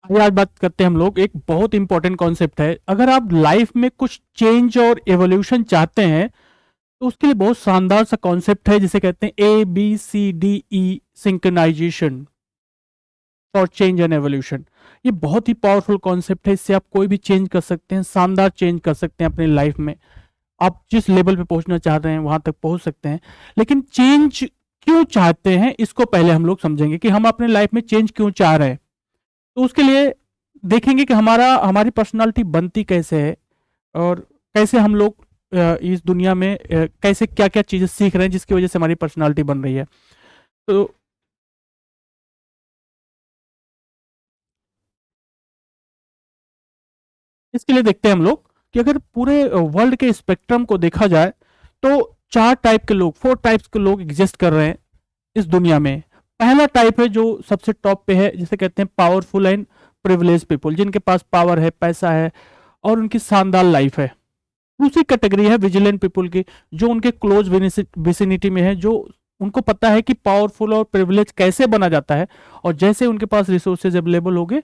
आज बात करते हैं हम लोग, एक बहुत इंपॉर्टेंट कॉन्सेप्ट है। अगर आप लाइफ में कुछ चेंज और एवोल्यूशन चाहते हैं तो उसके लिए बहुत शानदार सा कॉन्सेप्ट है जिसे कहते हैं ABCDE synchronization for change and evolution. ये बहुत ही पावरफुल कॉन्सेप्ट है, इससे आप कोई भी चेंज कर सकते हैं, शानदार चेंज कर सकते हैं अपनी लाइफ में। आप जिस लेवल पे पहुंचना चाह रहे हैं वहां तक पहुंच सकते हैं। लेकिन चेंज क्यों चाहते हैं इसको पहले हम लोग समझेंगे कि हम अपने लाइफ में चेंज क्यों चाह रहे हैं। तो उसके लिए देखेंगे कि हमारी पर्सनालिटी बनती कैसे है और कैसे हम लोग इस दुनिया में कैसे क्या क्या चीजें सीख रहे हैं जिसकी वजह से हमारी पर्सनालिटी बन रही है। तो इसके लिए देखते हैं हम लोग कि अगर पूरे वर्ल्ड के स्पेक्ट्रम को देखा जाए तो चार टाइप के लोग, फोर टाइप्स के लोग एग्जिस्ट कर रहे हैं इस दुनिया में। पहला टाइप है जो सबसे टॉप पे है, जिसे कहते हैं पावरफुल एंड प्रिविलेज पीपल, जिनके पास पावर है, पैसा है और उनकी शानदार लाइफ है। दूसरी कैटेगरी है विजिलेंट पीपल की, जो उनके क्लोज विसिनिटी में है, जो उनको पता है कि पावरफुल और प्रिविलेज कैसे बना जाता है, और जैसे उनके पास रिसोर्सेज अवेलेबल हो गए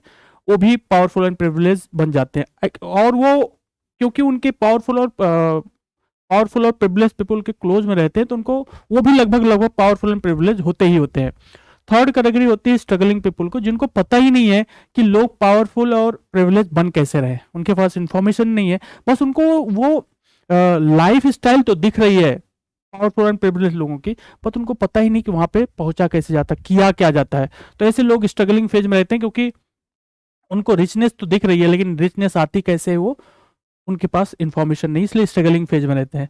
वो भी पावरफुल एंड प्रिविलेज बन जाते हैं। और वो क्योंकि उनके पावरफुल और प्रिविलेज पीपल के क्लोज में रहते हैं तो उनको वो भी लगभग लगभग पावरफुल एंड प्रिविलेज होते ही होते हैं। थर्ड कैटेगरी होती है स्ट्रगलिंग पीपल को, जिनको पता ही नहीं है कि लोग पावरफुल और प्रिविलेज बन कैसे रहे, उनके पास इंफॉर्मेशन नहीं है, बस उनको वो लाइफ स्टाइल तो दिख रही है पावरफुल एंड प्रिविलेज लोगों की, पर उनको पता ही नहीं कि वहां पे पहुंचा कैसे जाता, किया क्या जाता है। तो ऐसे लोग स्ट्रगलिंग फेज में रहते हैं क्योंकि उनको रिचनेस तो दिख रही है लेकिन रिचनेस आती कैसे है वो उनके पास इंफॉर्मेशन नहीं, इसलिए स्ट्रगलिंग फेज में रहते हैं।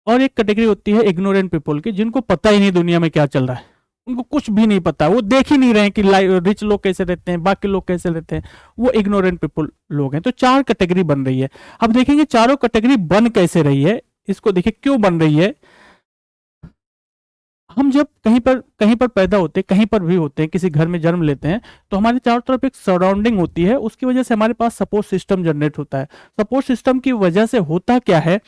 और एक कैटेगरी होती है इग्नोरेंट पीपल की, जिनको पता ही नहीं दुनिया में क्या चल रहा है, उनको कुछ भी नहीं पता, वो देख ही नहीं रहे हैं कि रिच लोग कैसे रहते हैं, बाकी लोग कैसे रहते हैं, वो इग्नोरेंट पीपल लोग हैं। तो चार कैटेगरी बन रही है। अब देखेंगे चारों कैटेगरी बन कैसे रही है, इसको देखिए क्यों बन रही है। हम जब कहीं पर पैदा होते हैं, कहीं पर भी होते हैं, किसी घर में जन्म लेते हैं, तो हमारे चारों तरफ एक सराउंडिंग होती है, उसकी वजह से हमारे पास सपोर्ट सिस्टम जनरेट होता है। सपोर्ट सिस्टम की वजह से होता क्या है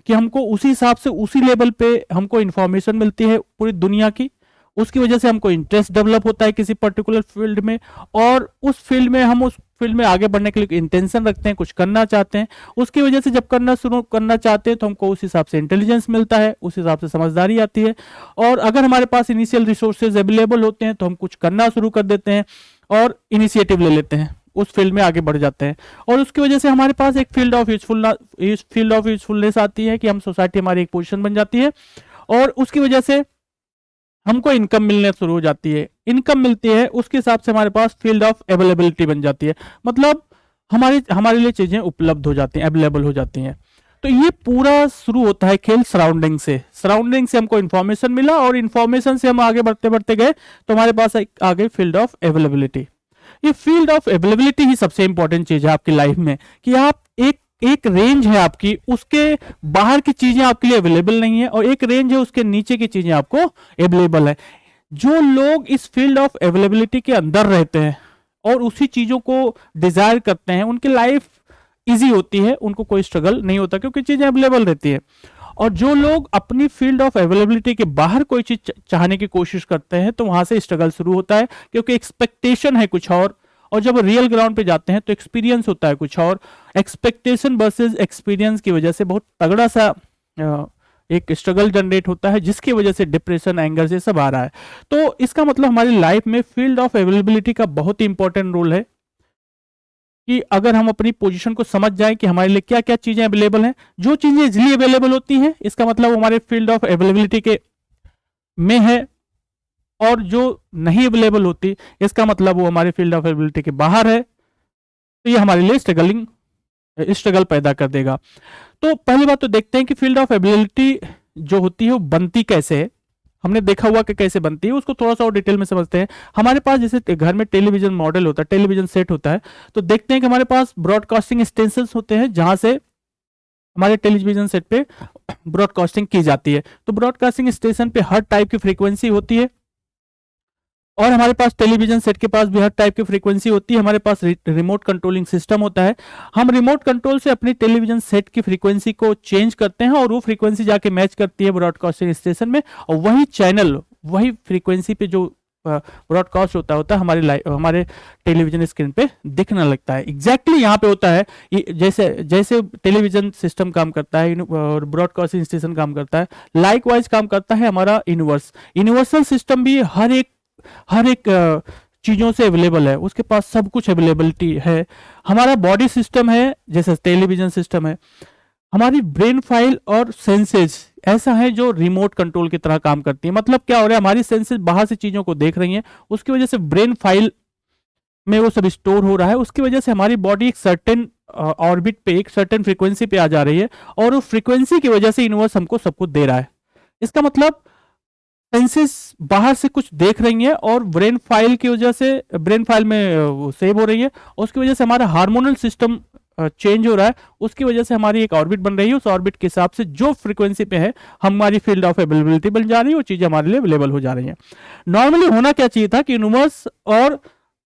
कि हमको उसी हिसाब से उसी लेवल पे हमको इंफॉर्मेशन मिलती है पूरी दुनिया की, उसकी वजह से हमको इंटरेस्ट डेवलप होता है किसी पर्टिकुलर फील्ड में, और उस फील्ड में हम उस फील्ड में आगे बढ़ने के लिए इंटेंशन रखते हैं, कुछ करना चाहते हैं। उसकी वजह से जब करना चाहते हैं तो हमको उस हिसाब से इंटेलिजेंस मिलता है, उस हिसाब से समझदारी आती है, और अगर हमारे पास इनिशियल रिसोर्सेज अवेलेबल होते हैं तो हम कुछ करना शुरू कर देते हैं और इनिशिएटिव ले लेते हैं, उस फील्ड में आगे बढ़ जाते हैं। और उसकी वजह से हमारे पास एक फील्ड ऑफ यूजफुलनेस आती है कि हम सोसाइटी, हमारी एक पोजीशन बन जाती है, और उसकी वजह से हमको इनकम मिलने शुरू हो जाती है। इनकम मिलती है उसके हिसाब से हमारे पास फील्ड ऑफ अवेलेबिलिटी बन जाती है, मतलब हमारे हमारे लिए चीजें उपलब्ध हो जाती हैं, अवेलेबल हो जाती हैं। तो ये पूरा शुरू होता है खेल सराउंडिंग से। सराउंडिंग से हमको इन्फॉर्मेशन मिला और इन्फॉर्मेशन से हम आगे बढ़ते बढ़ते गए तो हमारे पास आ गई फील्ड ऑफ अवेलेबिलिटी। ये फील्ड ऑफ अवेलेबिलिटी ही सबसे इंपॉर्टेंट चीज है आपकी लाइफ में, कि आप एक एक रेंज है आपकी, उसके बाहर की चीजें आपके लिए अवेलेबल नहीं है, और एक रेंज है उसके नीचे की चीजें आपको अवेलेबल है। जो लोग इस फील्ड ऑफ अवेलेबिलिटी के अंदर रहते हैं और उसी चीजों को डिजायर करते हैं, उनकी लाइफ इजी होती है, उनको कोई स्ट्रगल नहीं होता क्योंकि चीजें अवेलेबल रहती है। और जो लोग अपनी फील्ड ऑफ अवेलेबिलिटी के बाहर कोई चीज चाहने की कोशिश करते हैं तो वहां से स्ट्रगल शुरू होता है, क्योंकि एक्सपेक्टेशन है कुछ और जब रियल ग्राउंड पे जाते हैं तो एक्सपीरियंस होता है कुछ और। एक्सपेक्टेशन वर्सेस एक्सपीरियंस की वजह से बहुत तगड़ा सा एक स्ट्रगल जनरेट होता है, जिसकी वजह से डिप्रेशन, एंगर से सब आ रहा है। तो इसका मतलब हमारी लाइफ में फील्ड ऑफ अवेलेबिलिटी का बहुत ही इंपॉर्टेंट रोल है, कि अगर हम अपनी पोजीशन को समझ जाएं कि हमारे लिए क्या क्या चीजें अवेलेबल हैं। जो चीजें इजिली अवेलेबल होती हैं इसका मतलब वो हमारे फील्ड ऑफ अवेलेबिलिटी के में है, और जो नहीं अवेलेबल होती इसका मतलब वो हमारे फील्ड ऑफ अवेलेबिलिटी के बाहर है। तो ये हमारे लिए स्ट्रगल पैदा कर देगा। तो पहली बात तो देखते हैं कि फील्ड ऑफ अवेलेबिलिटी जो होती है वो बनती कैसे है। हमने देखा हुआ कि कैसे बनती है, उसको थोड़ा सा और डिटेल में समझते हैं। हमारे पास जैसे घर में टेलीविजन मॉडल होता है, टेलीविजन सेट होता है, तो देखते हैं कि हमारे पास ब्रॉडकास्टिंग स्टेशन होते हैं जहां से हमारे टेलीविजन सेट पे ब्रॉडकास्टिंग की जाती है। तो ब्रॉडकास्टिंग स्टेशन पे हर टाइप की फ्रीक्वेंसी होती है, और हमारे पास टेलीविजन सेट के पास भी हर टाइप की फ्रीक्वेंसी होती है। हमारे पास रिमोट कंट्रोलिंग सिस्टम होता है, हम रिमोट कंट्रोल से अपनी टेलीविजन सेट की फ्रीक्वेंसी को चेंज करते हैं और वो फ्रीक्वेंसी जाके मैच करती है ब्रॉडकास्टिंग स्टेशन में, और वही चैनल वही फ्रीक्वेंसी पे जो ब्रॉडकास्ट होता है हमारे टेलीविजन स्क्रीन पे दिखने लगता है। एग्जैक्टली यहाँ पे होता है जैसे जैसे टेलीविजन सिस्टम काम करता है और ब्रॉडकास्टिंग स्टेशन काम करता है, लाइकवाइज काम करता है हमारा यूनिवर्सल सिस्टम भी हर एक चीज़ों से अवेलेबल है, उसके पास सब कुछ अवेलेबिलिटी है। हमारा बॉडी सिस्टम है जैसे टेलीविजन सिस्टम है, हमारी ब्रेन फाइल और सेंसेस ऐसा है जो रिमोट कंट्रोल की तरह काम करती है। मतलब क्या हो रहा है, हमारी सेंसेस बाहर से चीज़ों को देख रही हैं, उसकी वजह से ब्रेन फाइल में वो सब स्टोर हो रहा है, उसकी वजह से हमारी बॉडी एक सर्टेन ऑर्बिट पे, एक सर्टेन फ्रीक्वेंसी पे आ जा रही है और उस फ्रीक्वेंसी की वजह से यूनिवर्स हमको सब कुछ दे रहा है। इसका मतलब सेंसेस बाहर से कुछ देख रही हैं और ब्रेन फाइल की वजह से, ब्रेन फाइल में सेव हो रही है और उसकी वजह से हमारा हार्मोनल सिस्टम चेंज हो रहा है, उसकी वजह से हमारी एक ऑर्बिट बन रही है, उस ऑर्बिट के हिसाब से जो फ्रीक्वेंसी पे है हमारी फील्ड ऑफ अवेलेबिलिटी बन जा रही है, वो चीजें हमारे लिए अवेलेबल हो जा रही हैं। नॉर्मली होना क्या चाहिए था कि यूनिवर्स और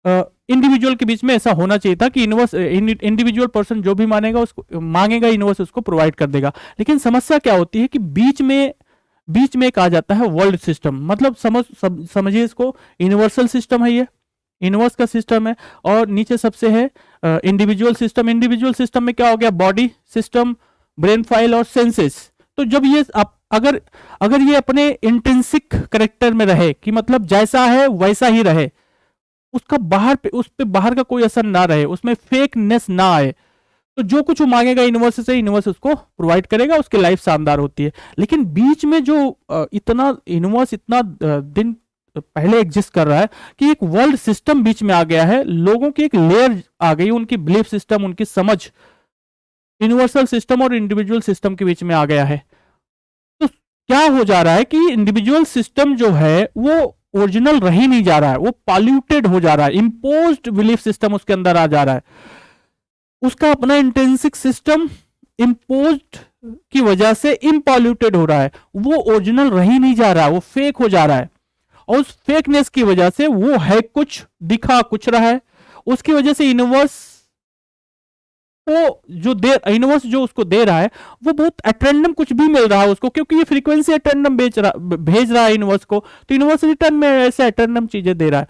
इंडिविजुअल के बीच में ऐसा होना चाहिए था कि यूनिवर्स, इंडिविजुअल पर्सन जो भी उसको मांगेगा यूनिवर्स उसको प्रोवाइड कर देगा। लेकिन समस्या क्या होती है कि बीच में एक आ जाता है वर्ल्ड सिस्टम। मतलब समझिए इसको, यूनिवर्सल सिस्टम है, ये यूनिवर्स का सिस्टम है और नीचे सबसे है इंडिविजुअल सिस्टम। इंडिविजुअल सिस्टम में क्या हो गया, बॉडी सिस्टम, ब्रेन फाइल और सेंसेस। तो जब ये अगर ये अपने इंट्रिंसिक कैरेक्टर में रहे कि मतलब जैसा है वैसा ही रहे, उसका उस पे बाहर का कोई असर ना रहे, उसमें फेकनेस ना आए, तो जो कुछ वो मांगेगा यूनिवर्स से, यूनिवर्स उसको प्रोवाइड करेगा, उसकी लाइफ शानदार होती है। लेकिन बीच में जो यूनिवर्स इतना दिन पहले एग्जिस्ट कर रहा है कि एक वर्ल्ड सिस्टम बीच में आ गया है, लोगों की एक लेयर आ गई, उनकी बिलीफ सिस्टम, उनकी समझ यूनिवर्सल सिस्टम और इंडिविजुअल सिस्टम के बीच में आ गया है। तो क्या हो जा रहा है कि इंडिविजुअल सिस्टम जो है वो ओरिजिनल रह ही नहीं जा रहा है, वो पॉल्यूटेड हो जा रहा है, इंपोज्ड बिलीफ सिस्टम उसके अंदर आ जा रहा है, उसका अपना इंट्रिंसिक सिस्टम इंपोज्ड की वजह से इम्पॉल्यूटेड हो रहा है, वो ओरिजिनल रह ही नहीं जा रहा है, वो फेक हो जा रहा है और उस फेकनेस की वजह से वो है कुछ, दिखा कुछ रहा है। उसकी वजह से यूनिवर्स यूनिवर्स जो उसको दे रहा है वो बहुत एटेंडम कुछ भी मिल रहा है उसको, क्योंकि ये फ्रीक्वेंसी एटेंडम भेज रहा है यूनिवर्स को, तो यूनिवर्स रिटर्न में ऐसे एटेंडम चीजें दे रहा है।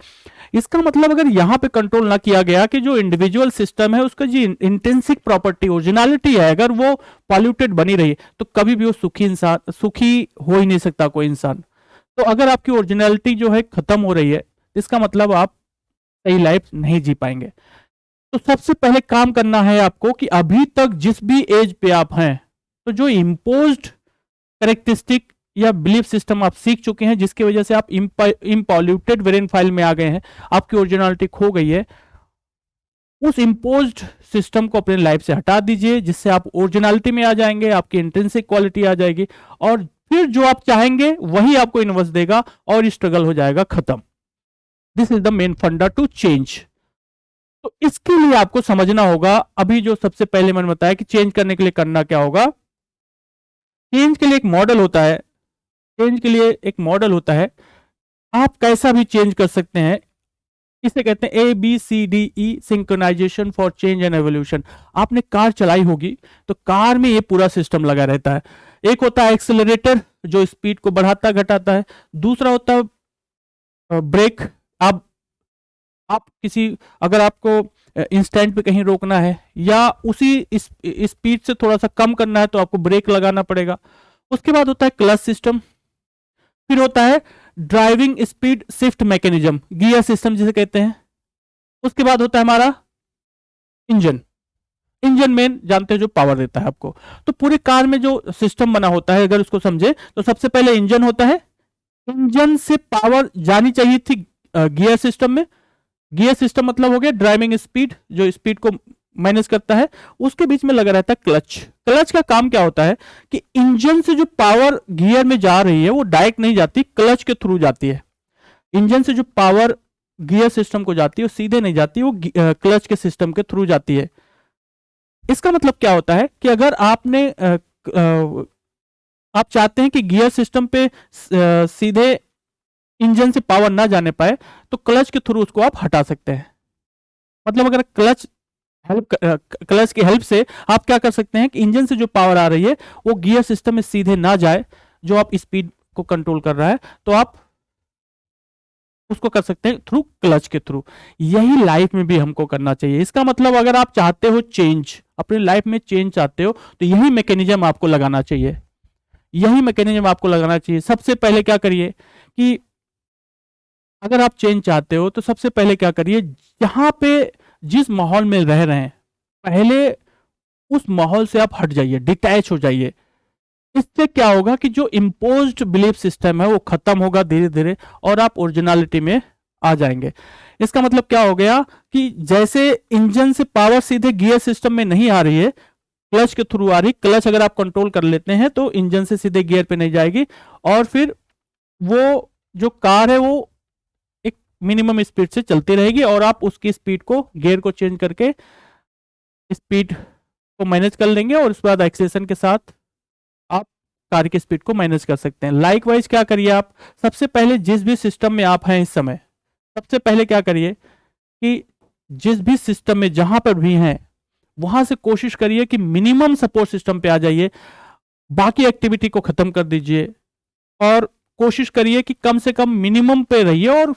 इसका मतलब अगर यहां पे कंट्रोल ना किया गया कि जो इंडिविजुअल सिस्टम है उसका जो इंटेंसिक प्रॉपर्टी, ओरिजिनलिटी है, अगर वो पॉल्यूटेड बनी रही तो कभी भी वो सुखी हो ही नहीं सकता कोई इंसान। तो अगर आपकी ओरिजिनलिटी जो है खत्म हो रही है, इसका मतलब आप सही लाइफ नहीं जी पाएंगे। तो सबसे पहले काम करना है आपको कि अभी तक जिस भी एज पे आप हैं, तो जो इम्पोज्ड कैरेक्टरिस्टिक या बिलीफ सिस्टम आप सीख चुके हैं, जिसकी वजह से आप इम्पॉल्यूटेड ब्रेन फाइल में आ गए हैं, आपकी ओरिजिनलिटी खो गई है, उस इम्पोज्ड सिस्टम को अपने लाइफ से हटा दीजिए, जिससे आप ओरिजिनलिटी में आ जाएंगे, आपकी इंट्रिंसिक क्वालिटी आ जाएगी और फिर जो आप चाहेंगे वही आपको यूनिवर्स देगा और स्ट्रगल हो जाएगा खत्म। दिस इज द मेन फंडा टू चेंज। तो इसके लिए आपको समझना होगा, अभी जो सबसे पहले मैंने बताया कि चेंज करने के लिए करना क्या होगा। चेंज के लिए एक मॉडल होता है, आप कैसा भी चेंज कर सकते हैं। इसे कहते हैं ABCDE synchronization for change and evolution. आपने कार चलाई होगी तो कार में ये पूरा सिस्टम लगा रहता है। एक होता है एक्सेलरेटर जो स्पीड को बढ़ाता घटाता है, दूसरा होता है ब्रेक। आप अगर आपको इंस्टेंट पे कहीं रोकना है या उसी स्पीड से थोड़ा सा कम करना है तो आपको ब्रेक लगाना पड़ेगा। उसके बाद होता है क्लच सिस्टम, फिर होता है driving speed shift mechanism, gear system जिसे कहते हैं। उसके बाद होता है हमारा इंजन मेन जानते हैं जो पावर देता है आपको। तो पूरी कार में जो सिस्टम बना होता है अगर उसको समझे तो सबसे पहले इंजन होता है, इंजन से पावर जानी चाहिए थी गियर सिस्टम में। गियर सिस्टम मतलब हो गया ड्राइविंग स्पीड, जो स्पीड को मैनेज करता है। उसके बीच में लगा रहता है क्लच का काम क्या होता है कि इंजन से जो पावर गियर में जा रही है वो डायरेक्ट नहीं जाती, क्लच के थ्रू जाती है। इंजन से जो पावर गियर सिस्टम को जाती है वो सीधे नहीं जाती, वो क्लच के सिस्टम के थ्रू जाती है। इसका मतलब क्या होता है कि अगर आप चाहते हैं कि गियर सिस्टम पे सीधे इंजन से पावर ना जाने पाए तो क्लच के थ्रू उसको आप हटा सकते हैं। मतलब अगर क्लच की हेल्प से आप क्या कर सकते हैं कि इंजन से जो पावर आ रही है वो गियर सिस्टम में सीधे ना जाए, जो आप स्पीड को कंट्रोल कर रहा है, तो आप उसको कर सकते हैं थ्रू क्लच के थ्रू। यही लाइफ में भी हमको करना चाहिए। इसका मतलब अगर आप चाहते हो चेंज, अपनी लाइफ में चेंज चाहते हो, तो यही मैकेनिज्म आपको लगाना चाहिए, यही मैकेनिज्म आपको लगाना चाहिए। सबसे पहले क्या करिए कि अगर आप चेंज चाहते हो तो सबसे पहले क्या करिए, जहां पे जिस माहौल में रह रहे हैं पहले उस माहौल से आप हट जाइए, डिटैच हो जाइए। इससे क्या होगा कि जो इम्पोज्ड बिलीफ सिस्टम है वो खत्म होगा धीरे धीरे और आप ओरिजिनलिटी में आ जाएंगे। इसका मतलब क्या हो गया कि जैसे इंजन से पावर सीधे गियर सिस्टम में नहीं आ रही है, क्लच के थ्रू आ रही। क्लच अगर आप कंट्रोल कर लेते हैं तो इंजन से सीधे गियर पे नहीं जाएगी और फिर वो जो कार है वो एक मिनिमम स्पीड से चलती रहेगी और आप उसकी स्पीड को, गियर को चेंज करके स्पीड को मैनेज कर लेंगे और उसके बाद एक्सेलेरेशन के साथ आप कार की स्पीड को मैनेज कर सकते हैं। लाइकवाइज क्या करिए आप, सबसे पहले जिस भी सिस्टम में आप हैं इस समय, सबसे पहले क्या करिए कि जिस भी सिस्टम में जहां पर भी हैं वहां से कोशिश करिए कि मिनिमम सपोर्ट सिस्टम पे आ जाइए, बाकी एक्टिविटी को खत्म कर दीजिए और कोशिश करिए कि कम से कम मिनिमम पे रहिए और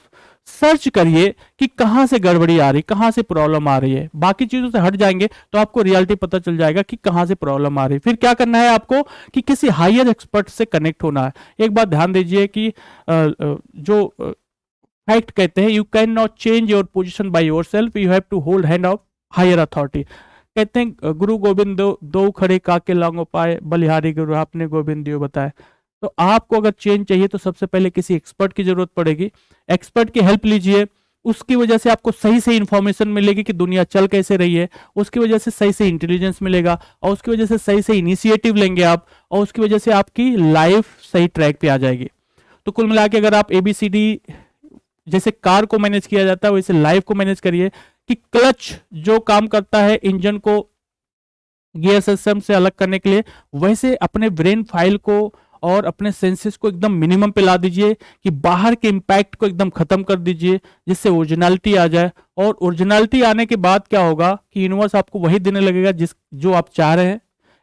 सर्च करिए कि कहां से गड़बड़ी आ रही, कहां से प्रॉब्लम आ रही है। बाकी चीजों से हट जाएंगे तो आपको रियलिटी पता चल जाएगा कि कहां से प्रॉब्लम आ रही है। फिर क्या करना है आपको कि किसी हायर एक्सपर्ट से कनेक्ट होना है। एक बात ध्यान दीजिए कि जो फैक्ट कहते हैं, you can not change your position by yourself, you have to hold hand of higher authority. कहते हैं गुरु गोविंद दो खड़े काके लांगो पाए, बलिहारी गुरु आपने गोविंद दियो बताए। तो आपको अगर चेंज चाहिए तो सबसे पहले किसी एक्सपर्ट की जरूरत पड़ेगी, एक्सपर्ट की हेल्प लीजिए। उसकी वजह से आपको सही से इंफॉर्मेशन मिलेगी कि दुनिया चल कैसे रही है, उसकी वजह से सही से इंटेलिजेंस मिलेगा और उसकी वजह से सही से इनिशिएटिव लेंगे आप और उसकी वजह से आपकी लाइफ सही ट्रैक पे आ जाएगी। तो कुल मिला के अगर आप ABCD जैसे कार को मैनेज किया जाता है वैसे लाइफ को मैनेज करिए कि क्लच जो काम करता है इंजन को गियर सिस्टम से अलग करने के लिए, वैसे अपने ब्रेन फाइल को और अपने सेंसेस को एकदम मिनिमम पे ला दीजिए कि बाहर के इम्पैक्ट को एकदम खत्म कर दीजिए जिससे ओरिजिनलिटी आ जाए। और ओरिजिनलिटी आने के बाद क्या होगा कि यूनिवर्स आपको वही देने लगेगा जो आप चाह रहे हैं।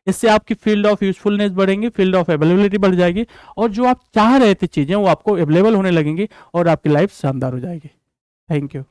इससे आपकी फील्ड ऑफ यूजफुलनेस बढ़ेंगी, फील्ड ऑफ अवेलेबिलिटी बढ़ जाएगी और जो आप चाह रहे थे चीजें वो आपको अवेलेबल होने लगेंगी और आपकी लाइफ शानदार हो जाएगी। Thank you.